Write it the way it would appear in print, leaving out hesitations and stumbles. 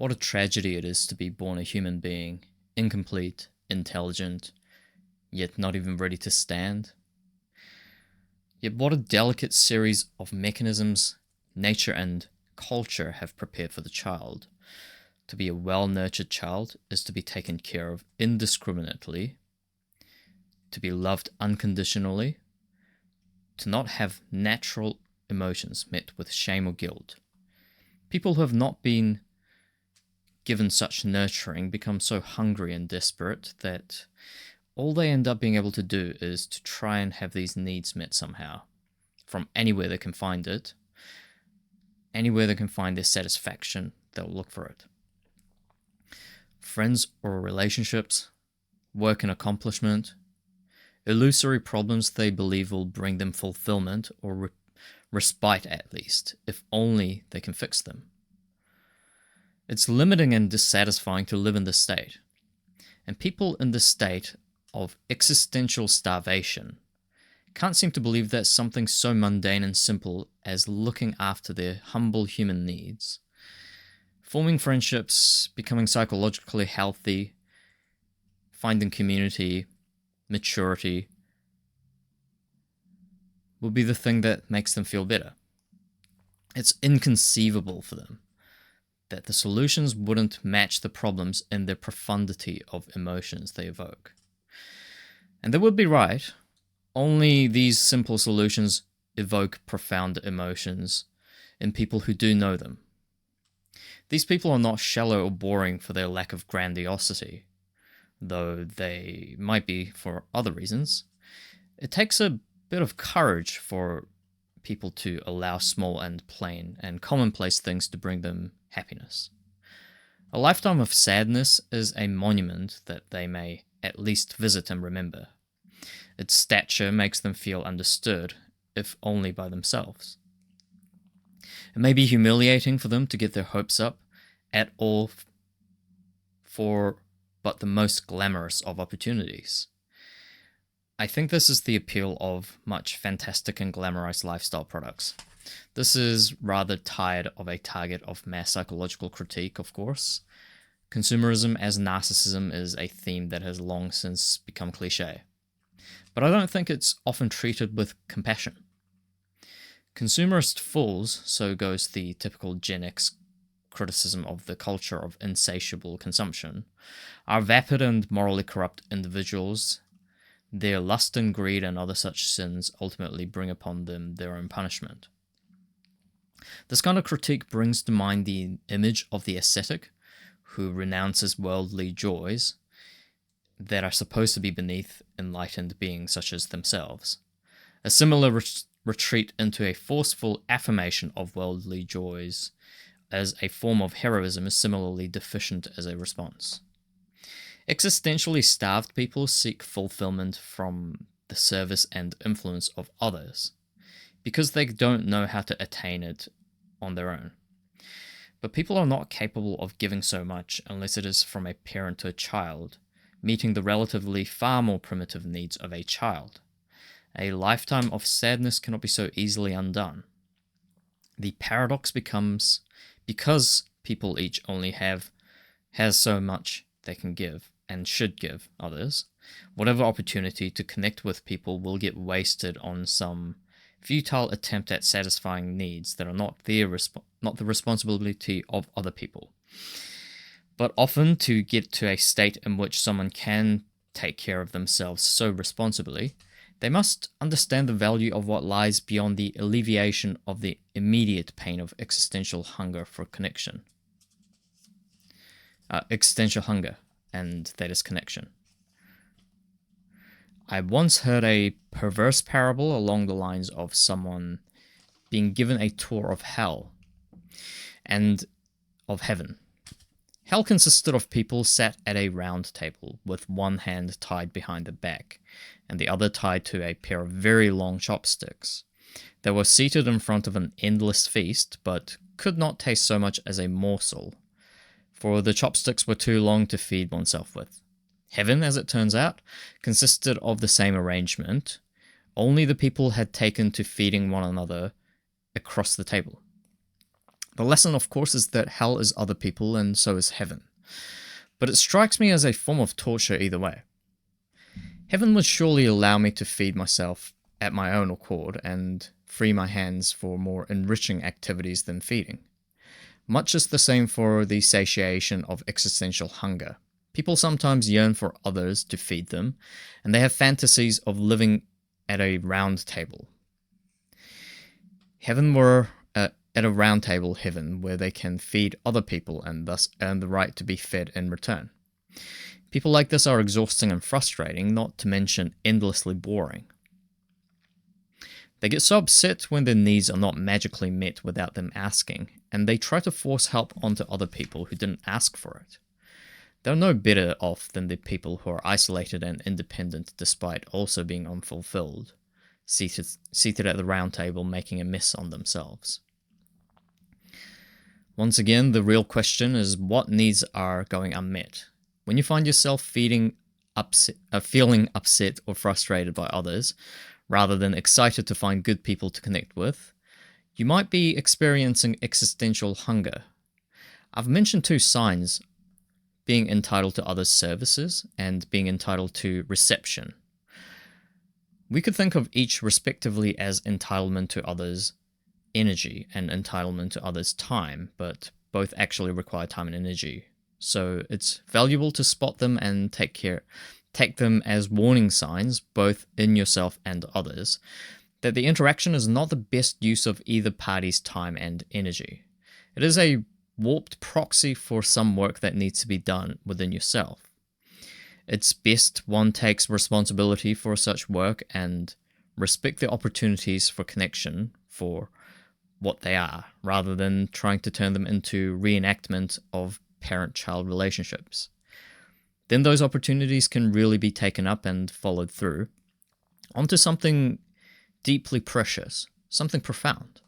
What a tragedy it is to be born a human being, incomplete, intelligent, yet not even ready to stand. Yet what a delicate series of mechanisms nature and culture have prepared for the child. To be a well-nurtured child is to be taken care of indiscriminately, to be loved unconditionally, to not have natural emotions met with shame or guilt. People who have not been given such nurturing become so hungry and desperate that all they end up being able to do is to try and have these needs met somehow, from anywhere they can find it. Anywhere they can find their satisfaction, they'll look for it. Friends or relationships, work and accomplishment, illusory problems they believe will bring them fulfillment or respite at least, if only they can fix them. It's limiting and dissatisfying to live in this state. And people in this state of existential starvation can't seem to believe that something so mundane and simple as looking after their humble human needs, forming friendships, becoming psychologically healthy, finding community, maturity, will be the thing that makes them feel better. It's inconceivable for them that the solutions wouldn't match the problems in their profundity of emotions they evoke. And they would be right. Only these simple solutions evoke profound emotions in people who do know them. These people are not shallow or boring for their lack of grandiosity, though they might be for other reasons. It takes a bit of courage for people to allow small and plain and commonplace things to bring them happiness. A lifetime of sadness is a monument that they may at least visit and remember. Its stature makes them feel understood, if only by themselves. It may be humiliating for them to get their hopes up at all for but the most glamorous of opportunities. I think this is the appeal of much fantastic and glamorized lifestyle products. This is rather tired of a target of mass psychological critique, of course. Consumerism as narcissism is a theme that has long since become cliche. But I don't think it's often treated with compassion. Consumerist fools, so goes the typical Gen X criticism of the culture of insatiable consumption, are vapid and morally corrupt individuals. Their lust and greed and other such sins ultimately bring upon them their own punishment. This kind of critique brings to mind the image of the ascetic who renounces worldly joys that are supposed to be beneath enlightened beings such as themselves. A similar retreat into a forceful affirmation of worldly joys as a form of heroism is similarly deficient as a response. Existentially starved people seek fulfillment from the service and influence of others because they don't know how to attain it on their own. But people are not capable of giving so much unless it is from a parent to a child, meeting the relatively far more primitive needs of a child. A lifetime of sadness cannot be so easily undone. The paradox becomes, because people each only has so much they can give and should give others, whatever opportunity to connect with people will get wasted on some futile attempt at satisfying needs that are not the responsibility of other people. But often, to get to a state in which someone can take care of themselves so responsibly, they must understand the value of what lies beyond the alleviation of the immediate pain of existential hunger for connection. Existential hunger, and that is connection. I once heard a perverse parable along the lines of someone being given a tour of hell and of heaven. Hell consisted of people sat at a round table with one hand tied behind the back and the other tied to a pair of very long chopsticks. They were seated in front of an endless feast, but could not taste so much as a morsel, for the chopsticks were too long to feed oneself with. Heaven, as it turns out, consisted of the same arrangement, only the people had taken to feeding one another across the table. The lesson, of course, is that hell is other people and so is heaven. But it strikes me as a form of torture either way. Heaven would surely allow me to feed myself at my own accord and free my hands for more enriching activities than feeding. Much is the same for the satiation of existential hunger. People sometimes yearn for others to feed them, and they have fantasies of living at a round table. Heaven were at a round table heaven where they can feed other people and thus earn the right to be fed in return. People like this are exhausting and frustrating, not to mention endlessly boring. They get so upset when their needs are not magically met without them asking, and they try to force help onto other people who didn't ask for it. They're no better off than the people who are isolated and independent despite also being unfulfilled, seated at the round table making a mess on themselves. Once again, the real question is what needs are going unmet. When you find yourself feeling upset or frustrated by others, rather than excited to find good people to connect with, you might be experiencing existential hunger. I've mentioned two signs: being entitled to others' services and being entitled to reception. We could think of each respectively as entitlement to others' energy and entitlement to others' time, but both actually require time and energy. So it's valuable to spot them and take them as warning signs, both in yourself and others, that the interaction is not the best use of either party's time and energy. It is a warped proxy for some work that needs to be done within yourself. It's best one takes responsibility for such work and respect the opportunities for connection for what they are, rather than trying to turn them into reenactment of parent-child relationships. Then those opportunities can really be taken up and followed through onto something deeply precious, something profound.